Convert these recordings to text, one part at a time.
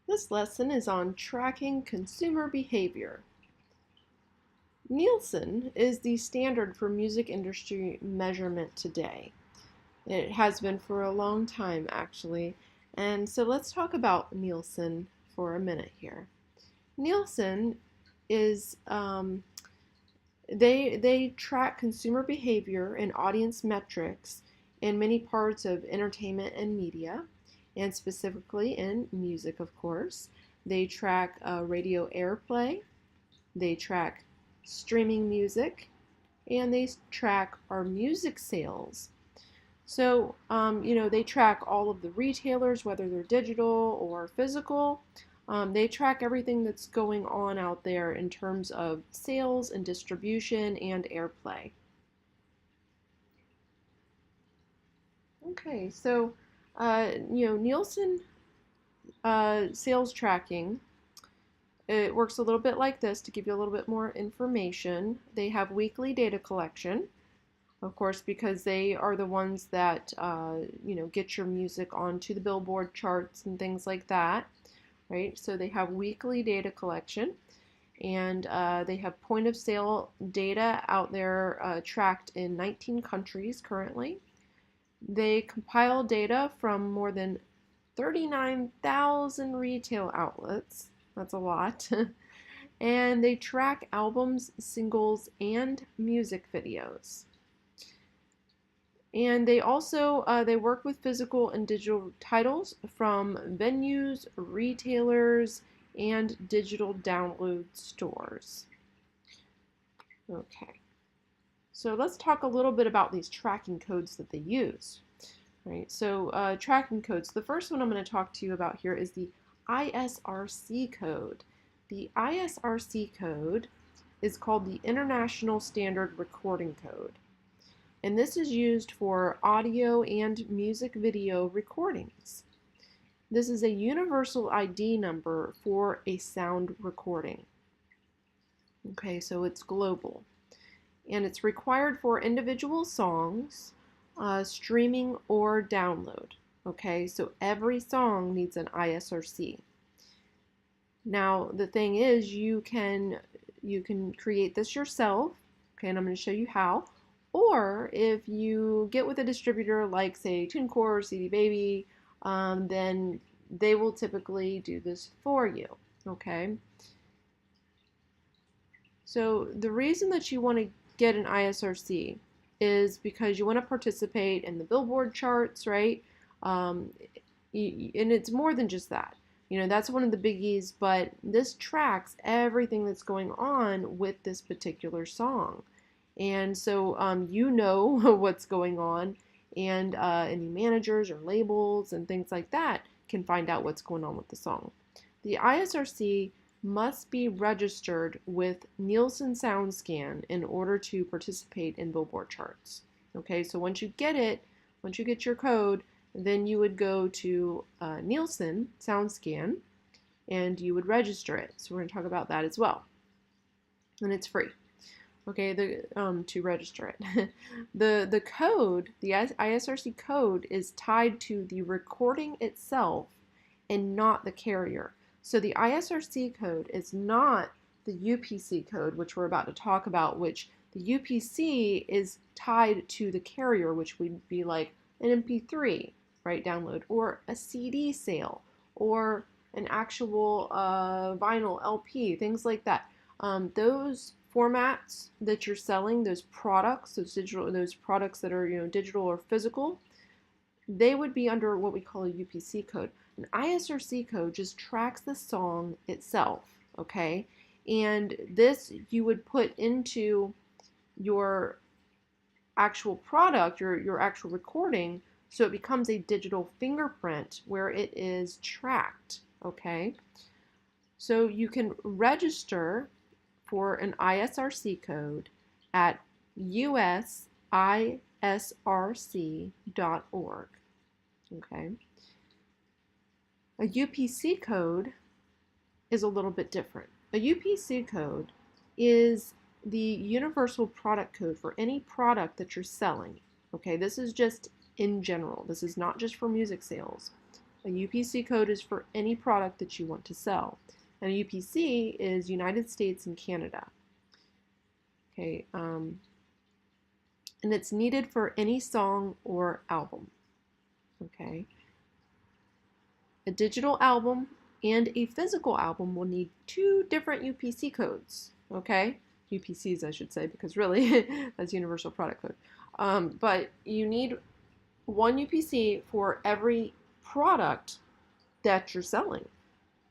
This lesson is on tracking consumer behavior. Nielsen is the standard for music industry measurement today. It has been for a long time, actually. And so let's talk about Nielsen for a minute here. Nielsen is they track consumer behavior and audience metrics in many parts of entertainment and media, and specifically in music, of course. They track radio airplay, they track streaming music, and they track our music sales. So, they track all of the retailers, whether they're digital or physical. They track everything that's going on out there in terms of sales and distribution and airplay. Okay, so, Nielsen sales tracking, it works a little bit like this to give you a little bit more information. They have weekly data collection, of course, because they are the ones that get your music onto the Billboard charts and things like that, right? So they have weekly data collection, and they have point of sale data out there tracked in 19 countries currently. They compile data from more than 39,000 retail outlets. That's a lot. And they track albums, singles, and music videos. And they also they work with physical and digital titles from venues, retailers, and digital download stores. Okay, so let's talk a little bit about these tracking codes that they use. Right, so tracking codes. The first one I'm going to talk to you about here is the ISRC code. The ISRC code is called the International Standard Recording Code. And this is used for audio and music video recordings. This is a universal ID number for a sound recording. Okay, so it's global. And it's required for individual songs, streaming, or download. Okay, so every song needs an ISRC. Now, the thing is, you can create this yourself. Okay, and I'm going to show you how. Or if you get with a distributor like, say, TuneCore or CD Baby, then they will typically do this for you, okay? So the reason that you want to get an ISRC is because you want to participate in the Billboard charts, right? And it's more than just that. That's one of the biggies, but this tracks everything that's going on with this particular song. And so you know what's going on, and any managers or labels and things like that can find out what's going on with the song. The ISRC must be registered with Nielsen SoundScan in order to participate in Billboard charts. Okay, so once you get your code, then you would go to Nielsen SoundScan and you would register it. So we're going to talk about that as well. And it's free. Okay, to register it. The code, the ISRC code, is tied to the recording itself and not the carrier. So the ISRC code is not the UPC code, which we're about to talk about, which the UPC is tied to the carrier, which would be like an MP3, right, download, or a CD sale, or an actual vinyl LP, things like that. Those formats that you're selling, those products, those products that are digital or physical, they would be under what we call a UPC code. An ISRC code just tracks the song itself, okay? And this you would put into your actual product, your actual recording, so it becomes a digital fingerprint where it is tracked, okay? So you can register for an ISRC code at usisrc.org. Okay. A UPC code is a little bit different. A UPC code is the universal product code for any product that you're selling. Okay, this is just in general. This is not just for music sales. A UPC code is for any product that you want to sell. And a UPC is United States and Canada. Okay, and it's needed for any song or album. Okay. A digital album and a physical album will need two different UPC codes. Okay, UPCs I should say, because really that's Universal Product Code. But you need one UPC for every product that you're selling.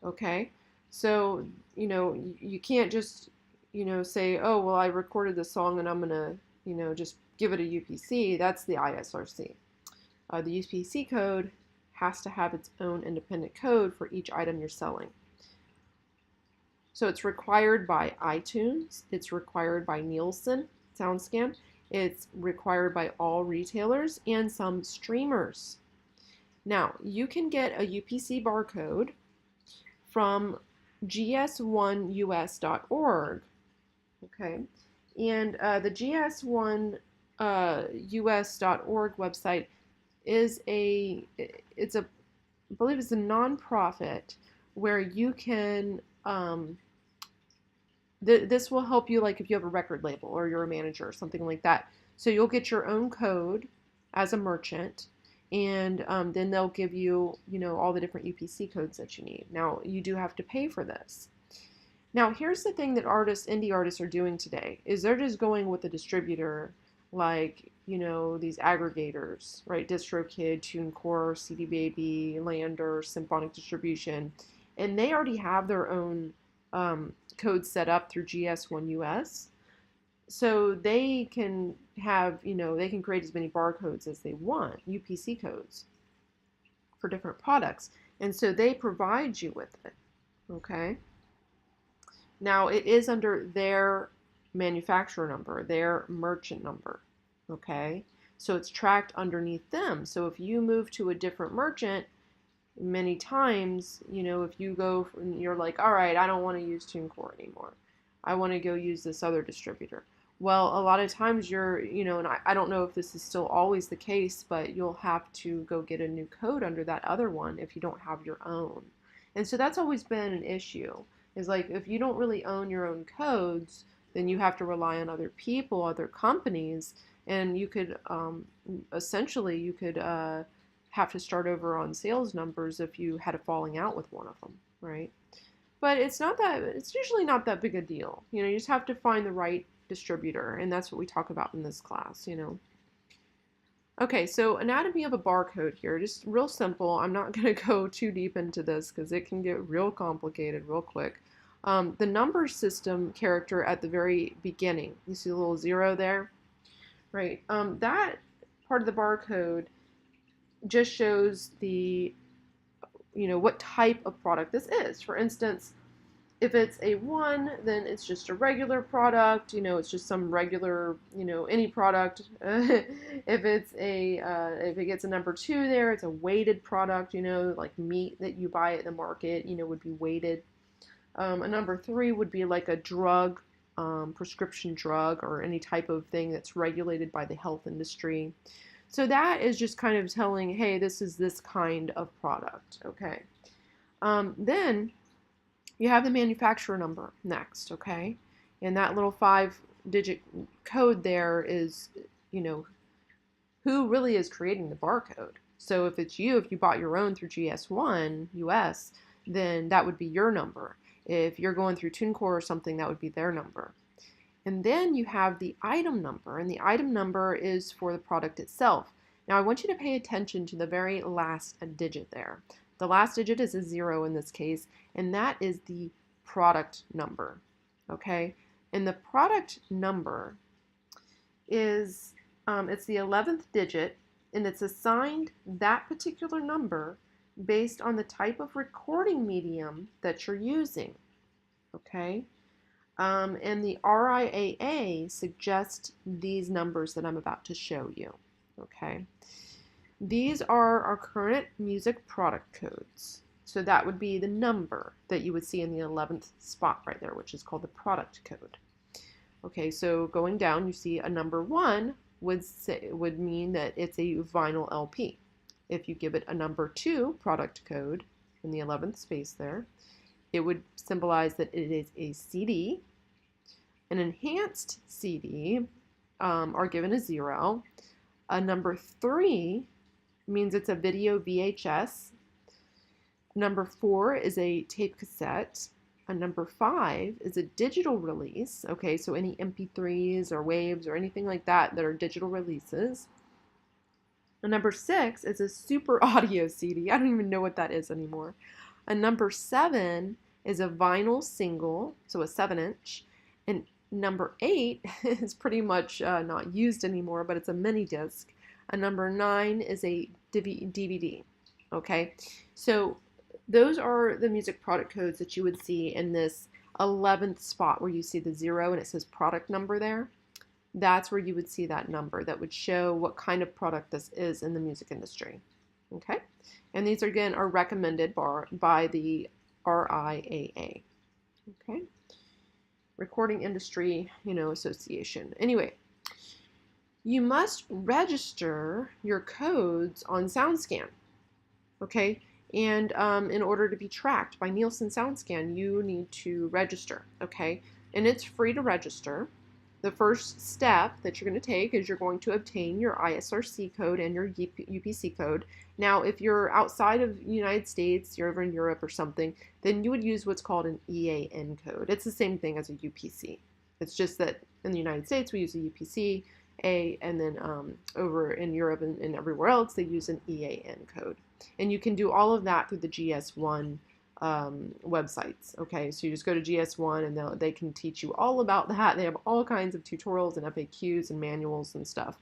Okay, so you can't just say, oh well, I recorded the song and I'm gonna just give it a UPC. That's the ISRC. The UPC code has to have its own independent code for each item you're selling. So it's required by iTunes, it's required by Nielsen SoundScan, it's required by all retailers and some streamers. Now, you can get a UPC barcode from gs1us.org, okay? And the gs1us.org website is I believe it's a nonprofit where you can, this will help you like if you have a record label or you're a manager or something like that. So you'll get your own code as a merchant, and then they'll give you, all the different UPC codes that you need. Now, you do have to pay for this. Now, here's the thing that indie artists are doing today, is they're just going with a distributor like, these aggregators, right? DistroKid, TuneCore, CD Baby, Lander, Symphonic Distribution, and they already have their own code set up through GS1US. So they can have, they can create as many barcodes as they want, UPC codes, for different products. And so they provide you with it, okay? Now, it is under their manufacturer number, their merchant number, okay? So it's tracked underneath them. So if you move to a different merchant, many times, if you go and you're like, all right, I don't want to use TuneCore anymore. I want to go use this other distributor. Well, a lot of times you're, and I don't know if this is still always the case, but you'll have to go get a new code under that other one if you don't have your own. And so that's always been an issue, is like if you don't really own your own codes, then you have to rely on other people, other companies, and you could essentially have to start over on sales numbers if you had a falling out with one of them, right? But it's usually not that big a deal. You just have to find the right distributor, and that's what we talk about in this class, Okay, so anatomy of a barcode here, just real simple. I'm not going to go too deep into this because it can get real complicated real quick. The number system character at the very beginning, you see the little 0 there, right? That part of the barcode just shows the, what type of product this is. For instance, if it's a 1, then it's just a regular product, it's just some regular, any product. If it gets a number 2 there, it's a weighted product, like meat that you buy at the market, would be weighted. A number 3 would be like a drug, prescription drug, or any type of thing that's regulated by the health industry. So that is just kind of telling, hey, this is this kind of product, okay? Then you have the manufacturer number next, okay? And that little 5-digit code there is, who really is creating the barcode. So if it's you, if you bought your own through GS1 US, then that would be your number. If you're going through TuneCore or something, that would be their number. And then you have the item number, and the item number is for the product itself. Now I want you to pay attention to the very last digit there. The last digit is a 0 in this case, and that is the product number, okay? And the product number is, it's the 11th digit, and it's assigned that particular number based on the type of recording medium that you're using, okay? And the RIAA suggests these numbers that I'm about to show you, okay? These are our current music product codes. So that would be the number that you would see in the 11th spot right there, which is called the product code. Okay, so going down, you see a number 1 would mean that it's a vinyl LP. If you give it a number 2 product code in the 11th space there, it would symbolize that it is a CD. An enhanced CD are given a 0. A number 3 means it's a video VHS. Number 4 is a tape cassette. A number 5 is a digital release. Okay, so any MP3s or waves or anything like that that are digital releases. A number 6 is a super audio CD. I don't even know what that is anymore. A number 7 is a vinyl single, so a 7-inch. And number 8 is pretty much not used anymore, but it's a mini disc. A number 9 is a DVD. Okay, so those are the music product codes that you would see in this 11th spot where you see the 0 and it says product number there. That's where you would see that number that would show what kind of product this is in the music industry. Okay, and these again are recommended by the RIAA. Okay, Recording Industry, Association. Anyway, you must register your codes on SoundScan. Okay, and in order to be tracked by Nielsen SoundScan, you need to register. Okay, and it's free to register. The first step that you're going to take is you're going to obtain your ISRC code and your UPC code. Now, if you're outside of the United States, you're over in Europe or something, then you would use what's called an EAN code. It's the same thing as a UPC. It's just that in the United States, we use a UPC, and then over in Europe and everywhere else, they use an EAN code. And you can do all of that through the GS1 websites. Okay, so you just go to GS1 and they can teach you all about that. They have all kinds of tutorials and FAQs and manuals and stuff.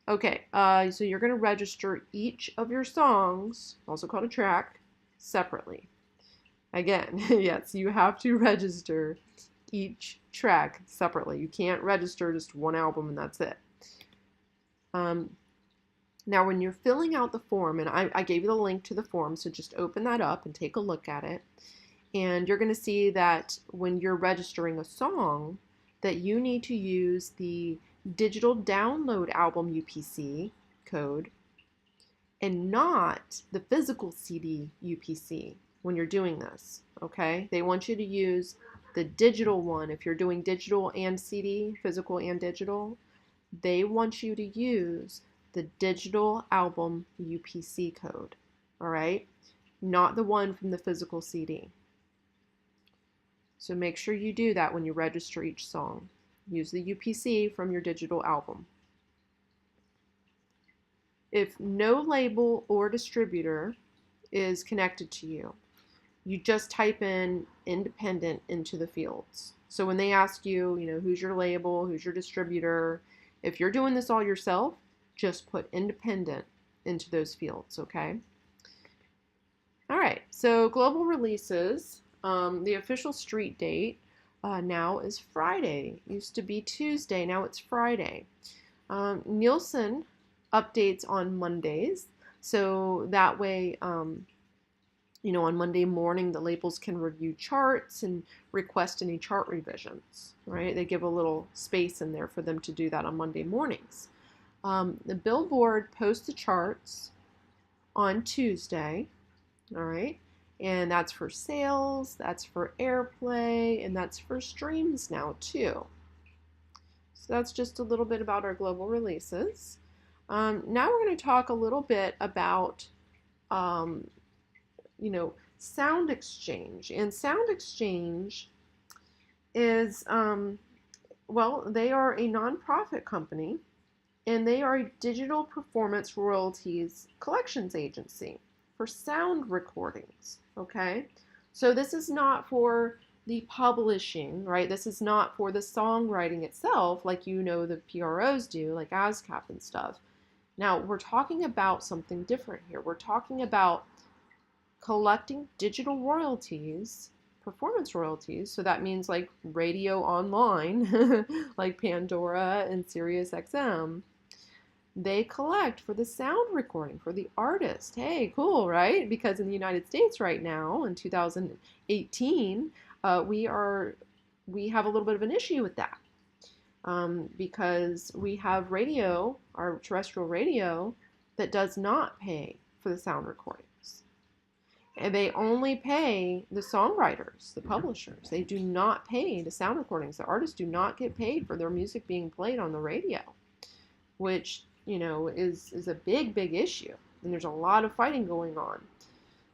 Okay, so you're going to register each of your songs, also called a track, separately. Again, yes, you have to register each track separately. You can't register just one album and that's it. Now, when you're filling out the form, and I gave you the link to the form, so just open that up and take a look at it. And you're going to see that when you're registering a song, that you need to use the digital download album UPC code and not the physical CD UPC when you're doing this, okay? They want you to use the digital one. If you're doing digital and CD, physical and digital, they want you to use the digital album UPC code, all right? Not the one from the physical CD. So make sure you do that when you register each song. Use the UPC from your digital album. If no label or distributor is connected to you, you just type in independent into the fields. So when they ask you, who's your label, who's your distributor, if you're doing this all yourself, just put independent into those fields, okay? All right, so global releases, the official street date now is Friday. It used to be Tuesday, now it's Friday. Nielsen updates on Mondays, so that way, on Monday morning, the labels can review charts and request any chart revisions, right? They give a little space in there for them to do that on Monday mornings. The Billboard posts the charts on Tuesday, all right? And that's for sales, that's for airplay, and that's for streams now too. So that's just a little bit about our global releases. Now we're going to talk a little bit about, Sound Exchange. And Sound Exchange is, they are a nonprofit company, and they are a digital performance royalties collections agency for sound recordings, okay? So this is not for the publishing, right? This is not for the songwriting itself, like the PROs do, like ASCAP and stuff. Now, we're talking about something different here. We're talking about collecting digital royalties, performance royalties, so that means like radio online, like Pandora and SiriusXM. They collect for the sound recording, for the artist. Hey, cool, right? Because in the United States right now, in 2018, we have a little bit of an issue with that. Because we have radio, our terrestrial radio, that does not pay for the sound recordings. And they only pay the songwriters, the publishers. They do not pay the sound recordings. The artists do not get paid for their music being played on the radio, which, is a big, big issue. And there's a lot of fighting going on.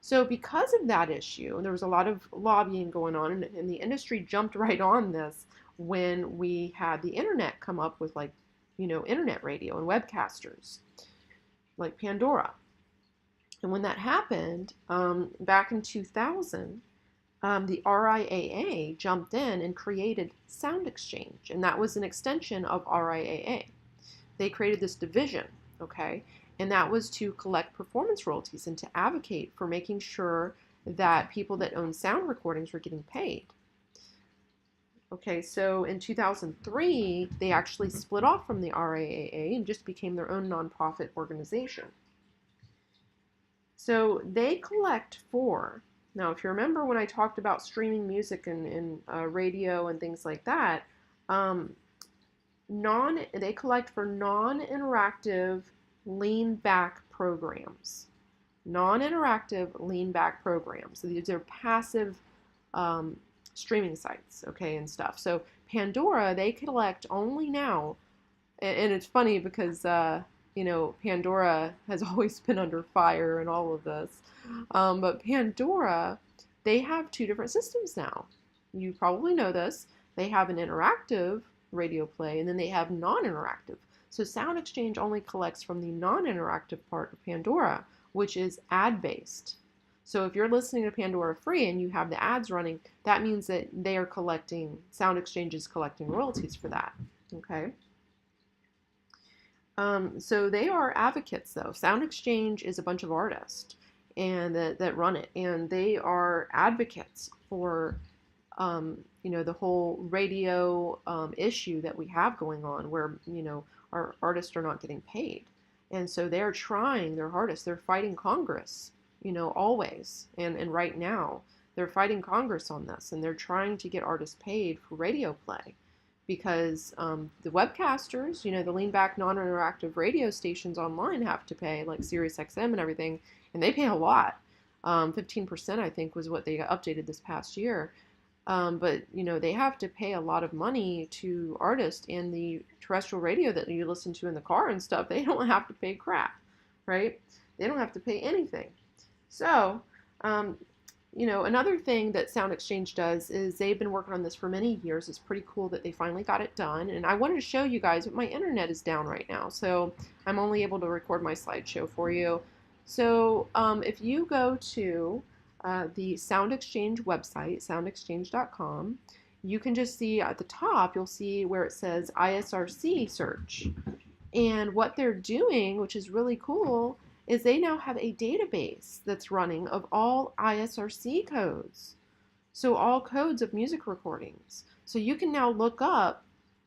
So because of that issue, there was a lot of lobbying going on, and the industry jumped right on this when we had the internet come up with internet radio and webcasters like Pandora. And when that happened, back in 2000, the RIAA jumped in and created Sound Exchange, and that was an extension of RIAA. They created this division, okay? And that was to collect performance royalties and to advocate for making sure that people that own sound recordings were getting paid. Okay, so in 2003, they actually split off from the RIAA and just became their own nonprofit organization. So they collect now if you remember when I talked about streaming music and radio and things like that, they collect for non-interactive lean-back programs. Non-interactive lean-back programs. So these are passive streaming sites, okay, and stuff. So Pandora, they collect only now, and it's funny because, Pandora has always been under fire in all of this. But Pandora, they have two different systems now. You probably know this. They have an interactive radio play, and then they have non-interactive. So Sound Exchange only collects from the non-interactive part of Pandora, which is ad-based. So if you're listening to Pandora free and you have the ads running, that means that Sound Exchange is collecting royalties for that, okay? So they are advocates, though. Sound Exchange is a bunch of artists and that run it, and they are advocates for the whole radio issue that we have going on, where our artists are not getting paid, and so they're trying their hardest. They're fighting Congress, always, and right now they're fighting Congress on this, and they're trying to get artists paid for radio play. Because the webcasters, the lean-back, non-interactive radio stations online have to pay, like SiriusXM and everything, and they pay a lot. 15%, I think, was what they updated this past year. But, they have to pay a lot of money to artists, and the terrestrial radio that you listen to in the car and stuff, they don't have to pay crap, right? They don't have to pay anything. So, another thing that Sound Exchange does is they've been working on this for many years. It's pretty cool that they finally got it done. And I wanted to show you guys, but my internet is down right now, so I'm only able to record my slideshow for you. So if you go to the Sound Exchange website, soundexchange.com, you can just see at the top, you'll see where it says ISRC search. And what they're doing, which is really cool, is they now have a database that's running of all ISRC codes. So all codes of music recordings. So you can now look up,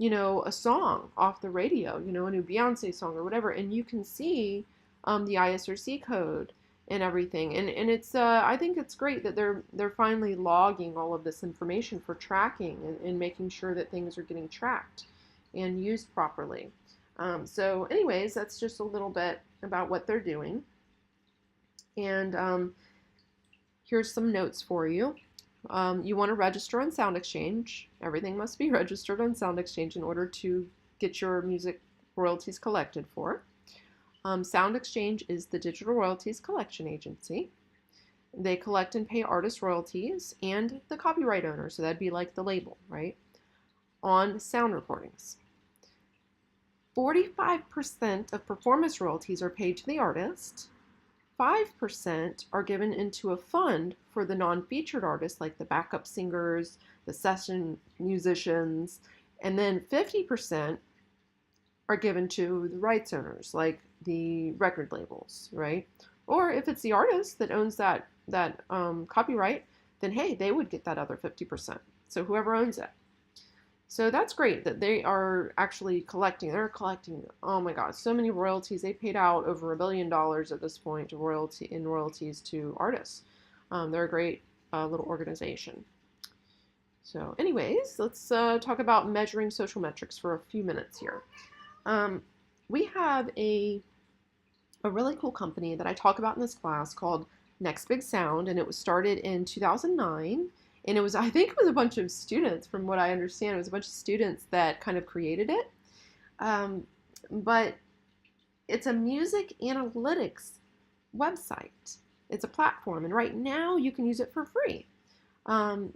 a song off the radio, a new Beyonce song or whatever, and you can see the ISRC code and everything. And it's I think it's great that they're finally logging all of this information for tracking and making sure that things are getting tracked and used properly. So anyways, that's just a little bit about what they're doing. And here's some notes for you. You want to register on Sound Exchange. Everything must be registered on Sound Exchange in order to get your music royalties collected for. Sound Exchange is the digital royalties collection agency. They collect and pay artist royalties and the copyright owner, so that'd be like the label, right, on sound recordings. 45% of performance royalties are paid to the artist. 5% are given into a fund for the non-featured artists, like the backup singers, the session musicians, and then 50% are given to the rights owners, like the record labels, right? Or if it's the artist that owns that copyright, then hey, they would get that other 50%. So whoever owns it. So that's great that they are actually collecting. They're collecting, oh my God, so many royalties. They paid out over $1 billion at this point to royalties to artists. They're a great little organization. So anyways, let's talk about measuring social metrics for a few minutes here. We have a a really cool company that I talk about in this class called Next Big Sound, and it was started in 2009. And it was, I think it was a bunch of students, from what I understand, it was a bunch of students that kind of created it. Um, but it's a music analytics website. It's a platform, and right now you can use it for free. Um,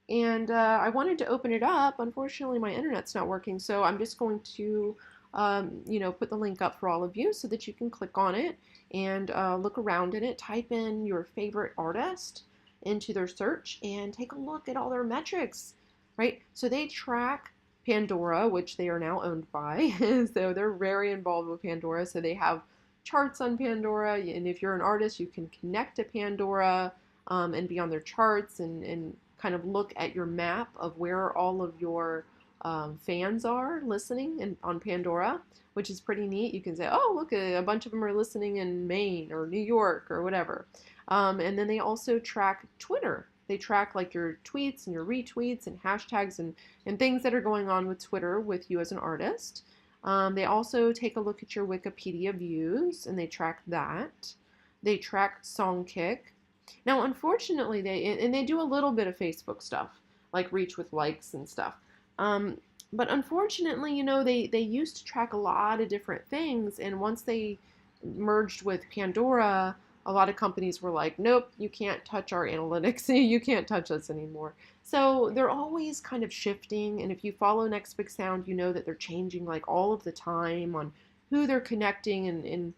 and I wanted to open it up. Unfortunately, my internet's not working, so I'm just going to, put the link up for all of you so that you can click on it and look around in it. Type in your favorite artist into their search and take a look at all their metrics, right? So they track Pandora, which they are now owned by, so they're very involved with Pandora. So they have charts on Pandora, and if you're an artist, you can connect to Pandora and be on their charts and kind of look at your map of where all of your fans are listening on Pandora, which is pretty neat. You can say, oh, look, a bunch of them are listening in Maine or New York or whatever. And then they also track Twitter. They track like your tweets and your retweets and hashtags and things that are going on with Twitter with you as an artist. They also take a look at your Wikipedia views and they track that. They track Songkick. Now, unfortunately, they do a little bit of Facebook stuff, like reach with likes and stuff. Um, but unfortunately, they used to track a lot of different things, and once they merged with Pandora, a lot of companies were like, nope, you can't touch our analytics. You can't touch us anymore. So they're always kind of shifting, and if you follow Next Big Sound, you know that they're changing like all of the time on who they're connecting and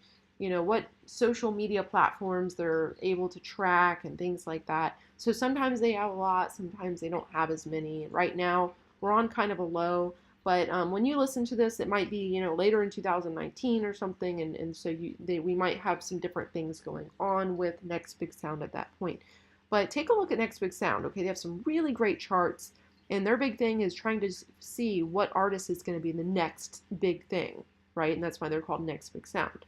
what social media platforms they're able to track and things like that. So sometimes they have a lot, sometimes they don't have as many. Right now, we're on kind of a low, but when you listen to this, it might be later in 2019 or something, and so we might have some different things going on with Next Big Sound at that point. But take a look at Next Big Sound. Okay, they have some really great charts, and their big thing is trying to see what artist is going to be the next big thing, right? And that's why they're called Next Big Sound.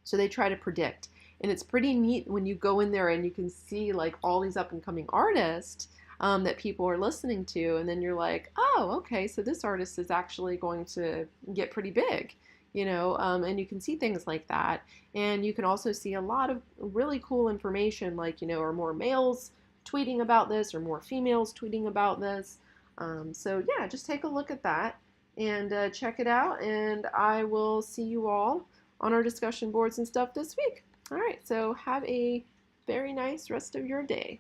So they try to predict. And it's pretty neat when you go in there and you can see like all these up and coming artists that people are listening to. And then you're like, oh, okay, so this artist is actually going to get pretty big, and you can see things like that. And you can also see a lot of really cool information like, are more males tweeting about this or more females tweeting about this. So yeah, just take a look at that and check it out. And I will see you all on our discussion boards and stuff this week. All right, so have a very nice rest of your day.